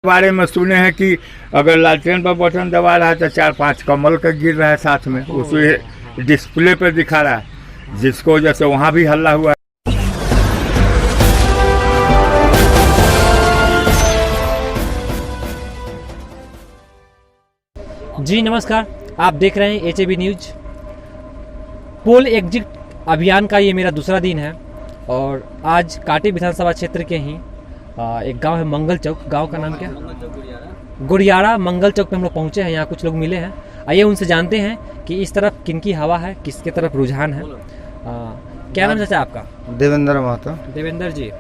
बारे में सुने हैं कि अगर लालटेन पर बटन दबा रहा है तो 4-5 कमल का गिर रहा है साथ में, उसे डिस्प्ले पर दिखा रहा है, जिसको वजह से वहाँ भी हल्ला हुआ है। जी नमस्कार, आप देख रहे हैं HAB न्यूज। पोल एग्जिट अभियान का ये मेरा दूसरा दिन है और आज काटी विधानसभा क्षेत्र के ही एक गांव है मंगल चौक। गांव का नाम क्या? गुड़ियारा। मंगल चौक पे हम लोग पहुंचे हैं। यहाँ कुछ लोग मिले हैं, आइए उनसे जानते हैं कि इस तरफ किनकी हवा है, किसके तरफ रुझान है। क्या नाम चाचा आपका? देवेंद्र महतो। देवेंद्र जी,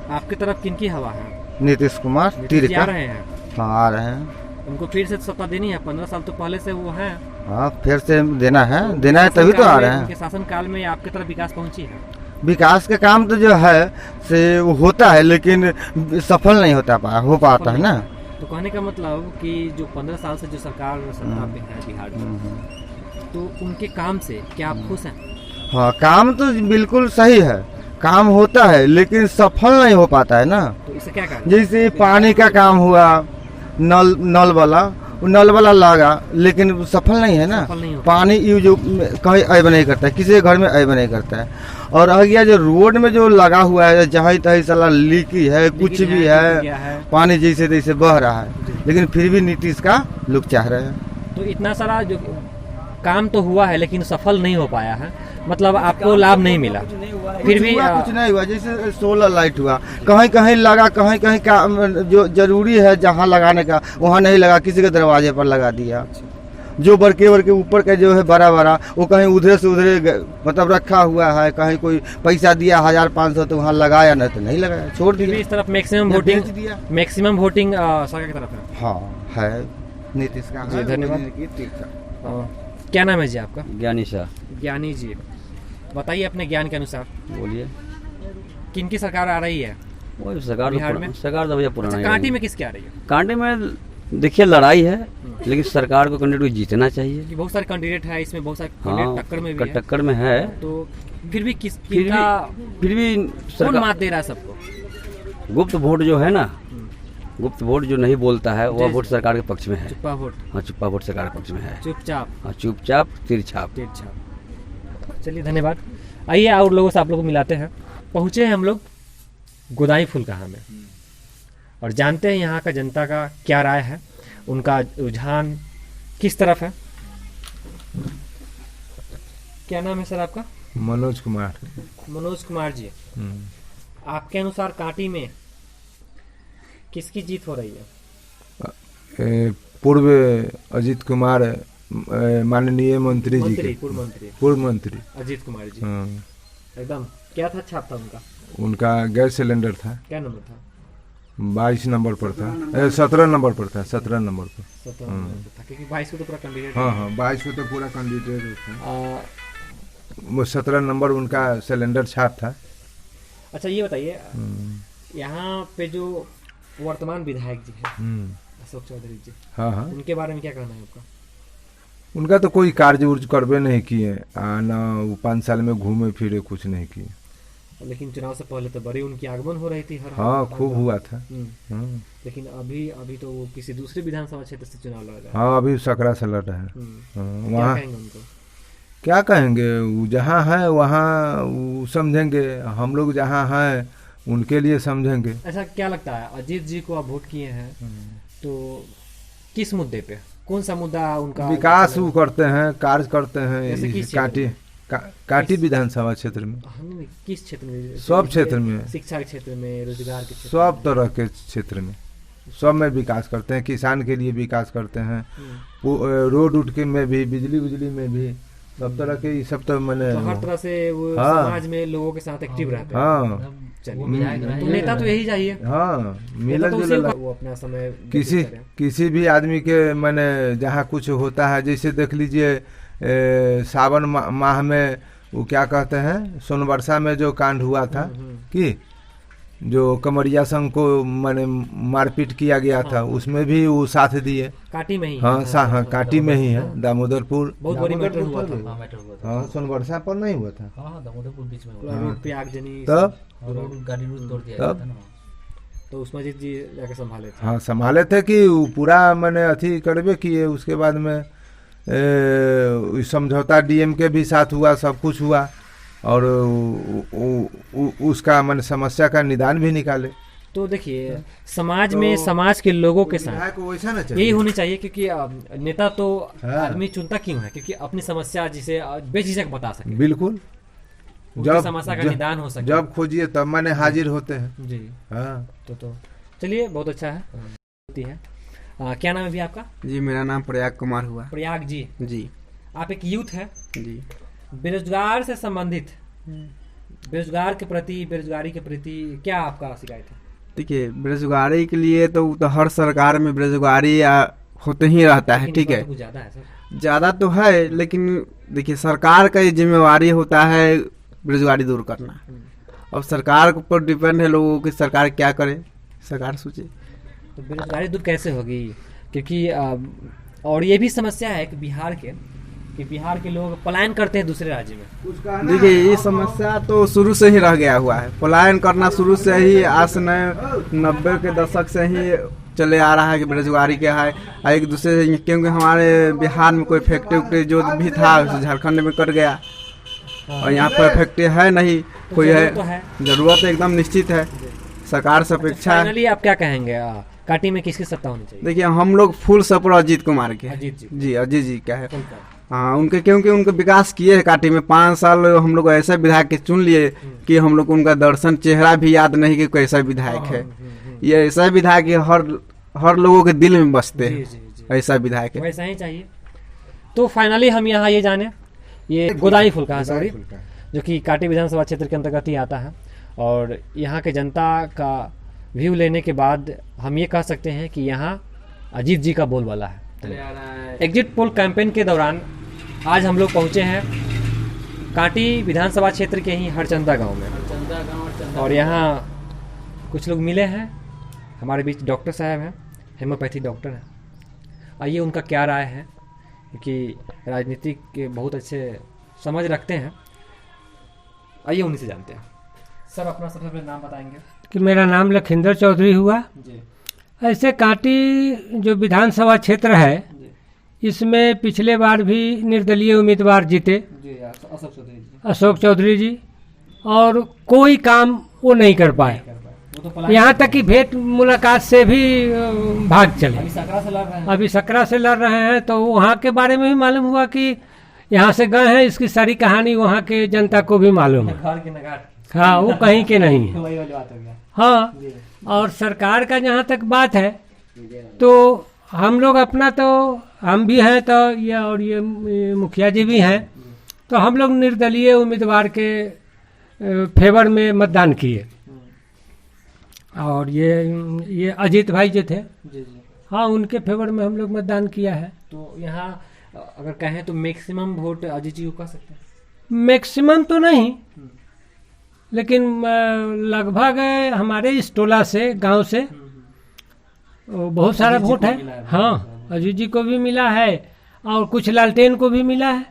आपकी तरफ किनकी हवा है? नीतीश कुमार आ रहे हैं? हाँ, आ रहे हैं। उनको फिर से सत्ता देनी है। 15 साल तो पहले से वो है। हाँ, फिर से देना है तभी तो आ रहे हैं। उनके शासन काल में आपकी तरफ विकास पहुंची है? विकास का काम तो जो है से वो होता है, लेकिन सफल नहीं हो पाता है ना। तो कहने का मतलब कि जो 15 साल से जो सरकार सत्ता पे है बिहार में, तो उनके काम से क्या आप खुश हैं? हाँ, काम तो बिल्कुल सही है, काम होता है लेकिन सफल नहीं हो पाता है ना। तो इससे क्या कारण? जैसे पानी का काम हुआ, नल वाला लगा, लेकिन सफल नहीं है ना। पानी यूज कहीं ऐब नहीं करता है, किसी घर में ऐब नहीं करता है। और रह गया जो रोड में जो लगा हुआ है, जहाँ तहीं साला लीकी है, कुछ भी है, पानी जैसे तैसे बह रहा है, लेकिन फिर भी नीतीश का लोग चाह रहे हैं। तो इतना सारा जो काम तो हुआ है लेकिन सफल नहीं हो पाया है, मतलब आपको लाभ नहीं मिला। फिर भी कुछ नहीं हुआ। जैसे सोलर लाइट हुआ, कहीं कहीं लगा, कहीं कहीं का जो जरूरी है जहाँ लगाने का वहाँ नहीं लगा, किसी के दरवाजे पर लगा दिया। जो बड़के ऊपर का जो है बड़ा वो कहीं उधरे से उधरे मतलब रखा हुआ है, कहीं कोई पैसा दिया 1500 तो वहाँ लगाया, नहीं तो नहीं लगाया, छोड़ दिया। इस तरफ मैक्सिमम वोटिंग सरकार की तरफ है। हाँ है, नीतीश का। जी धन्यवाद। क्या नाम है जी आपका? ज्ञानी शाह। ज्ञानी जी, बताइए अपने ज्ञान के अनुसार। बोलिए, किनकी सरकार आ रही है? वो सरकार बिहार में? सरकार तो भैया पुराना है। कांटी में किसकी आ रही है? कांटे में देखिए लड़ाई है, लेकिन सरकार को कैंडिडेट को जीतना चाहिए। कि बहुत सारे कैंडिडेट है इसमें, बहुत सारे कैंडिडेट टक्कर में भी है। तो फिर भी फिर भी कौन मात दे रहा है सबको? गुप्त वोट जो है ना, गुप्त वोट जो नहीं बोलता है वह वोट सरकार के पक्ष में है। चुप्पा वोट? हाँ, चुप्पा वोट सरकार के पक्ष में है। चुपचाप? हाँ, चुपचाप तिरछाप। चलिए धन्यवाद। आइए और लोगों से आप लोगों को मिलाते हैं। पहुंचे हैं हम लोग गोदाई फुलकाहा में और जानते हैं यहाँ का जनता का क्या राय है, उनका रुझान किस तरफ है। क्या नाम है सर आपका? मनोज कुमार। मनोज कुमार जी, आपके अनुसार कांटी में किसकी जीत हो रही है? पूर्व अजीत कुमार माननीय मंत्री जी के पूर्व मंत्री अजीत कुमार जी। एकदम। क्या था छाप था उनका गैस सिलेंडर था। क्या नंबर था? 22 नंबर पर था, 17 नंबर पर था। 17 नंबर पर था, क्योंकि 22 को तो पूरा कैंडिडेट। हाँ, 22 को तो पूरा कैंडिडेट था। 17 नंबर उनका सिलेंडर छाप था। अच्छा ये बताइए, यहाँ पे जो वर्तमान विधायक जी है अशोक चौधरी जी, हाँ, उनके बारे में क्या कहना है आपका? उनका तो कोई कार्य उर्ज करबे नहीं किए, ना वो 5 साल में घूमे फिरे, कुछ नहीं किए। लेकिन चुनाव से पहले तो बड़ी उनकी आगमन हो रही थी हर। हाँ, खूब हुआ था। लेकिन अभी तो वो किसी दूसरे विधानसभा क्षेत्र से चुनाव लड़ रहा है। हाँ, अभी सकरा से लड़ रहा है। वहाँ क्या कहेंगे, वो जहाँ है वहाँ वो समझेंगे, हम लोग जहाँ हैं उनके लिए समझेंगे। ऐसा क्या लगता है, अजीत जी को आप वोट किए हैं तो किस मुद्दे पे, कौन सा मुद्दा उनका विकास वो करते हैं, कार्य करते हैं काटी विधानसभा क्षेत्र में? किस क्षेत्र में? सब क्षेत्र में, शिक्षा के क्षेत्र में, रोजगार के क्षेत्र, सब तरह के क्षेत्र में, सब में विकास करते हैं। किसान के लिए विकास करते हैं, रोड के में भी, बिजली में भी, सब तरह के। ये सब तो मैंने हर तरह से वो समाज में लोगों के साथ एक्टिव रहते हैं। हाँ, तो नेता तो यही चाहिए। हाँ, मिला जुला वो अपना समय किसी भी आदमी के मैंने जहाँ कुछ होता है, जैसे देख लीजिए सावन माह में वो क्या कहते हैं, सोनबरसा में जो कांड हुआ था कि जो कमरिया संघ को मैंने मारपीट किया गया था, उसमें भी वो साथ दिए। काटी में ही? हाँ, काटी में ही है, दामोदरपुर। बहुत बड़ी मैटर हुआ था। हाँ, सोनबरसा पर नहीं हुआ था। दामोदरपुर बीच में रोड पे आगजनी, तब गाड़ी रोड तोड़ दिया था ना। तो उस्मान अजीत जी जाके संभाले थे। हाँ संभाले थे कि वो पूरा मैंने अथी करबे किए। उसके बाद में समझौता डीएम के भी साथ हुआ, सब कुछ हुआ और उसका मैंने समस्या का निदान भी निकाले। तो देखिए समाज में समाज के लोगों के साथ विधायक को वैसा ना यही चाहिए। होनी चाहिए, क्योंकि नेता तो हाँ। आदमी चुनता क्यों है, क्योंकि अपनी समस्या जिसे बेझिझक बता सके, बिल्कुल उसकी समस्या का निदान हो सके। जब खोजिए तब मैंने हाजिर होते हैं। जी हाँ तो चलिए बहुत अच्छा है। होती है क्या नाम है भी आपका? जी मेरा नाम प्रयाग कुमार हुआ। प्रयाग जी, जी आप एक यूथ है, जी बेरोजगार से संबंधित बेरोजगार के प्रति, बेरोजगारी के प्रति क्या आपका शिकायत है? देखिए बेरोजगारी के लिए तो हर सरकार में बेरोजगारी होते ही रहता है, लेकिन ठीक इस बार है। तो कुछ ज्यादा है सर। ज़्यादा तो है, लेकिन देखिए सरकार का ये जिम्मेवारी होता है बेरोजगारी दूर करना। अब सरकार के ऊपर डिपेंड है लोगों की, सरकार क्या करे, सरकार सोचे। तो बेरोजगारी दूर कैसे होगी? क्योंकि और ये भी समस्या है कि बिहार के लोग पलायन करते हैं दूसरे राज्य में। देखिए ये समस्या तो शुरू से ही रह गया हुआ है, पलायन करना शुरू से ही आज से 90 के दशक से ही चले आ रहा है कि बेरोजगारी क्या है। एक दूसरे से, क्योंकि हमारे बिहार में कोई फैक्ट्री जो भी था झारखंड में कट गया और यहाँ पर फैक्ट्री है नहीं, कोई है, जरूरत एकदम निश्चित है। सरकार से अपेक्षा है। फाइनली आप क्या कहेंगे, काटी में किसकी सत्ता होनी चाहिए? देखिए हम लोग फुल सपोर्ट अजीत कुमार के। अजीत जी। जी अजीत जी क्या है, हाँ उनके, क्योंकि उनके विकास किए हैं काटी में। 5 साल हम लोग ऐसे विधायक के चुन लिए कि हम लोग उनका दर्शन चेहरा भी याद नहीं कि कैसा विधायक है। ये ऐसा विधायक है हर लोगों के दिल में बसते हैं, ऐसा विधायक है। वैसा ही चाहिए। तो फाइनली हम यहाँ ये जाने, ये गोदाई फुल्का है सॉरी, जो कि काटी विधानसभा क्षेत्र के अंतर्गत ही आता है, और यहाँ के जनता का व्यू लेने के बाद हम ये कह सकते हैं कि यहाँ अजीत जी का बोलबाला है। एग्जिट पोल कैंपेन के दौरान आज हम लोग पहुँचे हैं काटी विधानसभा क्षेत्र के ही हरचंदा गांव में, और यहाँ कुछ लोग मिले हैं। हमारे बीच डॉक्टर साहब हैं, हेमोपैथी डॉक्टर हैं। आइए उनका क्या राय है, क्योंकि राजनीति के बहुत अच्छे समझ रखते हैं। आइए उन्हीं से जानते हैं। सर अपना सबसे पहले नाम बताएंगे? कि मेरा नाम लखिंदर चौधरी हुआ। जी ऐसे काटी जो विधानसभा क्षेत्र है, इसमें पिछले बार भी निर्दलीय उम्मीदवार जीते, जी अशोक चौधरी जी। अशोक चौधरी जी, और कोई काम वो नहीं कर पाए। वो तो पलायन यहाँ तक कि भेंट मुलाकात से भी भाग चले। अभी सकरा से लड़ रहे हैं। अभी सकरा से लड़ रहे हैं, तो वहाँ के बारे में भी मालूम हुआ कि यहाँ से गए हैं। इसकी सारी कहानी वहाँ के जनता को भी मालूम है। घर के नगार। हाँ वो कहीं के नहीं है। वही वाली बात हो गया। हाँ, और सरकार का जहाँ तक बात है, तो हम लोग अपना, तो हम भी हैं, तो ये और ये मुखिया जी भी हैं, तो हम लोग निर्दलीय उम्मीदवार के फेवर में मतदान किए। और ये अजीत भाई जो थे, जी हाँ उनके फेवर में हम लोग मतदान किया है। तो यहाँ अगर कहें तो मैक्सिमम वोट अजीत जी को कह सकते हैं? मैक्सिमम तो नहीं, लेकिन लगभग हमारे इस टोला से, गांव से बहुत सारा वोट है। हाँ अजीत जी को भी मिला है, और कुछ लालटेन को भी मिला है।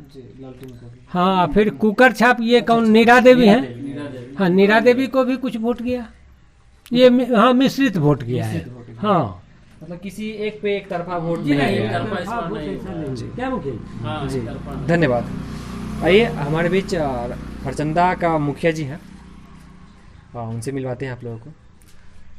हाँ फिर कुकर छाप, ये कौन, नीरा देवी है, हाँ नीरा देवी को भी कुछ वोट गया। ये हाँ मिश्रित वोट गया है। हाँ मतलब किसी एक पे एक तरफा वोट जी नहीं नहीं, है। क्या मुखिया जी धन्यवाद। आइए हमारे बीच हरचंदा का मुखिया जी हैं, उनसे मिलवाते हैं आप लोगों को।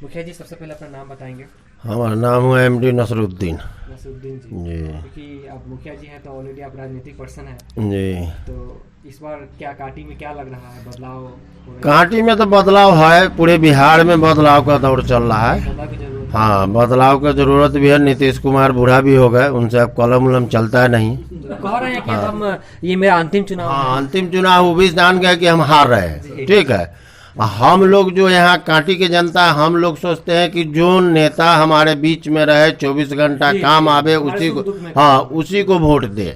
मुखिया जी सबसे पहले अपना नाम बताएंगे? हमारा नाम है एमडी नसरुद्दीन। नसरुद्दीन जी। जी क्योंकि आप मुखिया जी हैं तो ऑलरेडी आप राजनीतिक पर्सन हैं, जी। तो इस बार क्या काटी में क्या लग रहा है, बदलाव हो रहा है? कांटी में तो बदलाव है, पूरे बिहार में बदलाव का दौर चल रहा है। बदलाव की जरूरत है। हाँ बदलाव की जरूरत भी है। नीतीश कुमार बूढ़ा भी हो गए, उनसे अब कलम उलम चलता है नहीं। तो कह रहे हैं कि हम ये मेरा अंतिम चुनाव है। हाँ अंतिम चुनाव वो भी जान गए कि हम हार रहे हैं, ठीक है। हम लोग जो यहाँ कांटी के जनता, हम लोग सोचते हैं कि जो नेता हमारे बीच में रहे, 24 घंटा काम आवे, उसी को, हाँ उसी को वोट दे।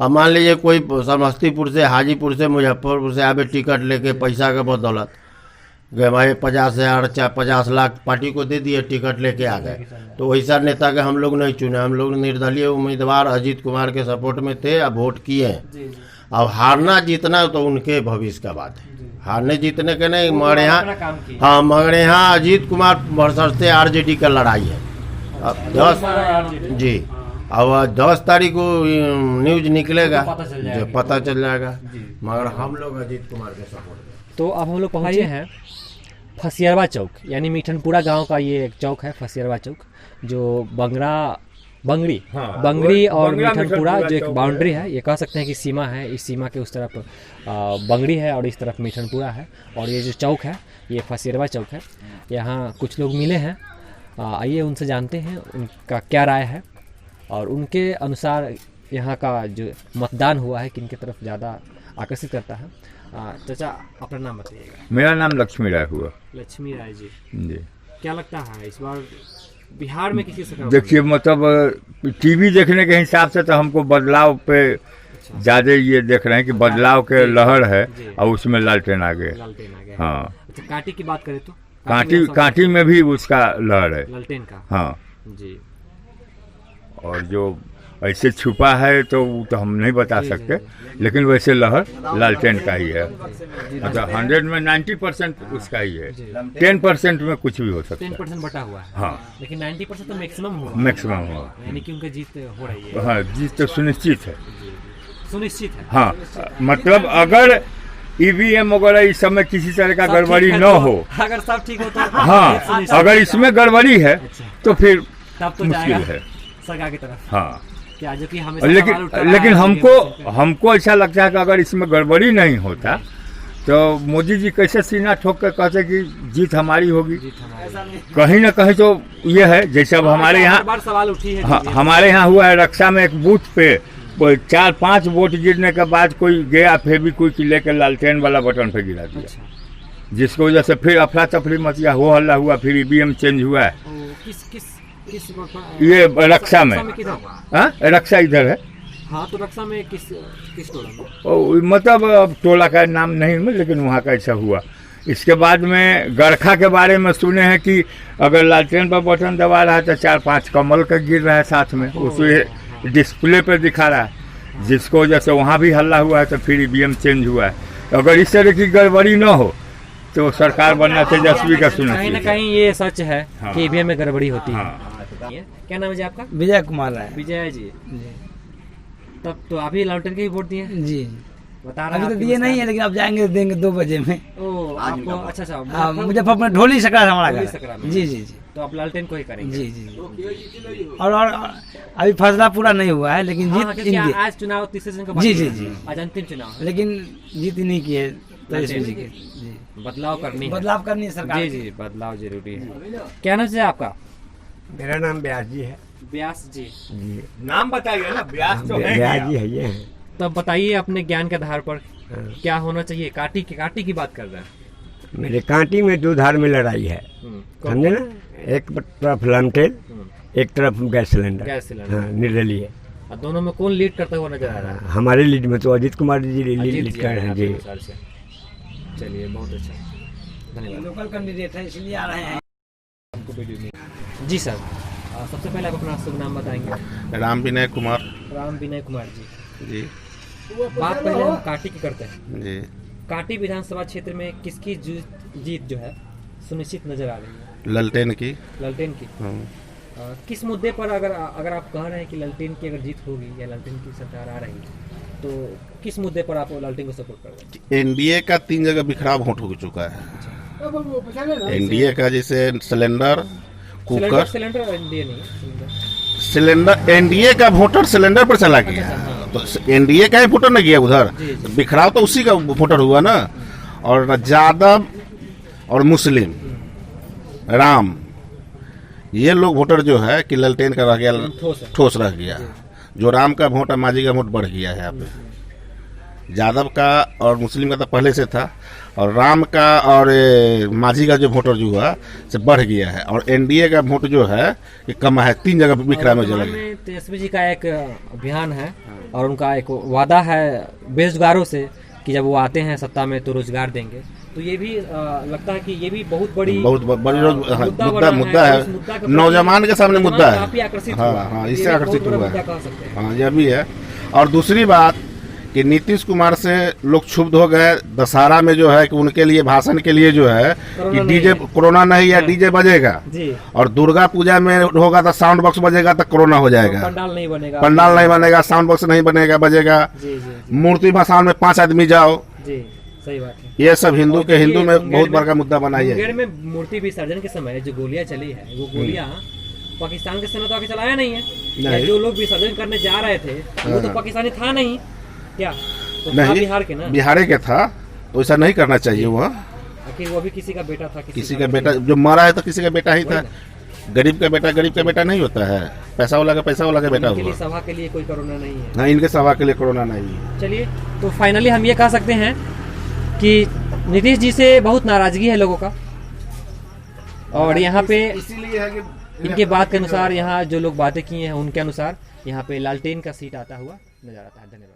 अब मान लीजिए कोई समस्तीपुर से, हाजीपुर से, मुजफ्फरपुर से आवे टिकट लेके पैसा के बदौलत, भाई 50,000 चाहे 50 लाख पार्टी को दे दिए, टिकट लेके आ गए, तो वैसा नेता के हम लोग नहीं चुने। हम लोग निर्दलीय उम्मीदवार अजीत कुमार के सपोर्ट में थे, अब वोट किए। अब हारना जीतना तो उनके भविष्य का बात है। हारने जीतने के नहीं, मगर अपना यहाँ काम किए। हाँ मगर यहाँ अजीत कुमार वर्सेस आरजेडी का लड़ाई है। अब 10 जी, अब 10 तारीख को न्यूज निकलेगा तो पता चल जाएगा। जो पता चल जाएगा, मगर हम लोग अजीत कुमार के सपोर्ट में। तो अब हम लोग पहुँचे हैं फसियरवा चौक, यानी मीठनपुरा गांव का ये एक चौक है फसियरवा चौक, जो बंगड़ी और मीठनपुरा जो एक बाउंड्री है, ये कह सकते हैं कि सीमा है। इस सीमा के उस तरफ बंगड़ी है और इस तरफ मीठनपुरा है, और ये जो चौक है ये फसियरवा चौक है। यहाँ कुछ लोग मिले हैं, आइए उनसे जानते हैं उनका क्या राय है और उनके अनुसार यहाँ का जो मतदान हुआ है किन की तरफ ज़्यादा आकर्षित करता है। चाचा अपना नाम बताइएगा। मेरा नाम लक्ष्मी राय हुआ। लक्ष्मी राय जी, जी क्या लगता है इस बार बिहार में किसी से देखिए, मतलब टीवी देखने के हिसाब से तो हमको बदलाव पे ज़्यादा ये देख रहे हैं कि बदलाव के लहर है और उसमें लालटेन आ गए। लालटेन आ गया। हाँ, अच्छा, कांटी की बात करें तो कांटी में भी उसका लहर है। लालटेन का। हाँ जी, और जो ऐसे छुपा है तो वो तो हम नहीं बता सकते, लेकिन वैसे लहर लालटेन का ही है। मतलब 100 में 90% उसका ही है, 10% में कुछ भी हो सकता है। 10% बटा हुआ है। हाँ, लेकिन 90% तो मैक्सिमम हुआ। मैक्सिमम हुआ। यानी कि उनका जीत हो रही है। हाँ, जीत तो सुनिश्चित है। सुनिश्चित है। हाँ, मतलब अगर ईवीएम वगैरह इस समय किसी तरह का सब गड़बड़ी ठीक है न तो- हो, अगर सब ठीक हो तो हाँ, अगर इसमें गड़बड़ी है तो फिर तब तो मुश्किल जाएगा है। सरकार की तरफ। हाँ, क्या जो कि हमेशा सवाल उठा रहा लेकिन है हमको ऐसा लगता है कि अगर इसमें गड़बड़ी नहीं होता तो मोदी जी कैसे सीना ठोक कर कहते कि जीत हमारी होगी। जीत हमारी। कहीं ना कहीं तो ये है, जैसे अब हमारे हर यहाँ बार सवाल उठी है। हाँ, हमारे यहाँ हुआ है रक्षा में एक बूथ पे 4-5 वोट गिरने के बाद कोई गया फेविक्विक लेकर लालटेन वाला बटन पे गिरा दिया, अच्छा। जिसको वजह से फिर अफरा तफरी मच गया, हो हल्ला हुआ, फिर ईवीएम चेंज हुआ है। किस ये रक्षा में। किधर? हाँ, रक्षा इधर है। हाँ, तो रक्षा में किस टोला में? मतलब अब टोला का नाम नहीं है, लेकिन वहाँ का ऐसा हुआ। इसके बाद में गरखा के बारे में सुने हैं कि अगर लालटेन पर बटन दबा रहा है तो 4-5 कमल का गिर रहा है साथ में, उसे डिस्प्ले पर दिखा रहा है, जिसको वजह से वहाँ भी हल्ला हुआ है, तो फिर ईवीएम चेंज हुआ है। अगर इस तरह की गड़बड़ी न हो तो सरकार बनना तेजस्वी का सुना। कहीं ना कहीं ये सच है हाँ। कि ईवीएम में गड़बड़ी होती है। हाँ। क्या नाम है जी आपका? विजय कुमार राय। विजय जी। तब तो अभी लालटेन के ही वोट दिए? जी, बता रहा अभी तो दिए नहीं है, लेकिन अब जाएंगे देंगे 2 बजे में। ओ, आपको अच्छा हाँ, मुजफ्फरपुर में ढोली सकरा हमारा ढोली घर सकरा है। में। जी जी जी तो आप लालटेन को ही करेंगे? जी जी। और अभी फैसला पूरा नहीं हुआ है, लेकिन हाँ, जीत क्योंकि इनकी। आज चुनाव तीसरे दिन का जी, बाकी जी, है। जी। आज अंतिम चुनाव है। लेकिन जीत नहीं की है तेजस्वी जी के। जी, बदलाव करनी है। बदलाव करनी है सरकार जी की। जी, बदलाव जरूरी है। क्या नाम है आपका? मेरा नाम व्यास जी है। व्यास जी। नाम बताइए ना, व्यास तो है। व्यास जी है ये। तब बताइए अपने ज्ञान के आधार पर क्या होना चाहिए। काटी की बात कर रहे हैं। मेरे कांटी में 2 धार में लड़ाई है, समझे ना। एक तरफ लालटेन, एक तरफ गैस सिलेंडर। Gas cylinder. हाँ, निर्दलीय। और दोनों में कौन लीड करता हुआ नजर आ रहा है? हमारे लीड में तो अजीत कुमार जी लीड कर रहे हैं जी। चलिए, बहुत अच्छा, धन्यवाद। लोकल कैंडिडेट है, इसलिए आ रहे हैं। जी सर, सबसे पहले आप अपना शुभ नाम बताएंगे। राम विनय कुमार। राम विनय कुमार जी। जी बात पहले हम काटी की करते हैं। जी। काटी विधानसभा क्षेत्र में किसकी जीत जो है सुनिश्चित नजर आ रही है? लालटेन की। लालटेन की। किस मुद्दे पर अगर आप कह रहे हैं कि लालटेन की अगर जीत होगी या लालटेन की सरकार आ रही है, तो किस मुद्दे पर आप लालटेन को सपोर्ट कर रहे हैं? एनडीए का 3 जगह बिखराव वोट हो चुका है। एनडीए का जैसे सिलेंडर, कुकर। सिलेंडर एनडीए नहीं, सिलेंडर एनडीए का वोटर सिलेंडर पर चला गया, तो एनडीए का ही वोटर न गया उधर, बिखराव तो उसी का वोटर हुआ ना। और यादव और मुस्लिम, राम, ये लोग वोटर जो है कि लालटेन का रह गया, ठोस रह गया। जो राम का वोट है, मांझी का वोट बढ़ गया है यहाँ पे। यादव का और मुस्लिम का तो पहले से था, और राम का और मांझी का जो वोटर जो हुआ से बढ़ गया है। और एनडीए का वोट जो है कि कम है, 3 जगह बिखरा में चला गया। तेजस्वी जी का एक अभियान है और उनका एक वादा है बेरोजगारों से कि जब वो आते हैं सत्ता में तो रोजगार देंगे। तो ये भी लगता है कि ये भी बहुत बड़ी मुद्दा है, नौजवान के सामने मुद्दा है। काफी आकर्षित हाँ, इससे आकर्षित हुआ है। कह सकते हैं। हाँ, यह भी है। और दूसरी बात कि नीतीश कुमार से लोग क्षुब्ध हो गए दशहरा में जो है कि उनके लिए भाषण के लिए जो है कि डीजे कोरोना नहीं या डीजे बजेगा और दुर्गा पूजा में होगा तो साउंड बॉक्स बजेगा तो कोरोना हो जाएगा, पंडाल नहीं बनेगा, साउंड बॉक्स नहीं बनेगा बजेगा, मूर्ति भसान में 5 आदमी जाओ। सही बात है। ये सब हिंदू में बहुत बड़ा मुद्दा बनाई है। मुंगेर में मूर्ति विसर्जन के समय जो गोलियां चली है वो गोलियां पाकिस्तान के समय तो आके चलाया नहीं है। या जो लोग विसर्जन करने जा रहे थे वो तो पाकिस्तानी था नहीं क्या, तो नहीं बिहार के ना, बिहार के था, तो ऐसा नहीं करना चाहिए। वो भी किसी का बेटा था, किसी का बेटा जो मरा है तो किसी का बेटा ही था। गरीब का बेटा नहीं होता है, पैसा वाला का बेटा हुआ। सभा के लिए कोई कोरोना नहीं है ना, इनके सभा के लिए कोरोना नहीं है। चलिए, तो फाइनली हम ये कह सकते हैं कि नीतीश जी से बहुत नाराजगी है लोगों का, और यहाँ पे इसीलिए है कि इनके बात के अनुसार यहाँ जो लोग बातें किए हैं उनके अनुसार यहाँ पे लालटेन का सीट आता हुआ नजर आता है। धन्यवाद।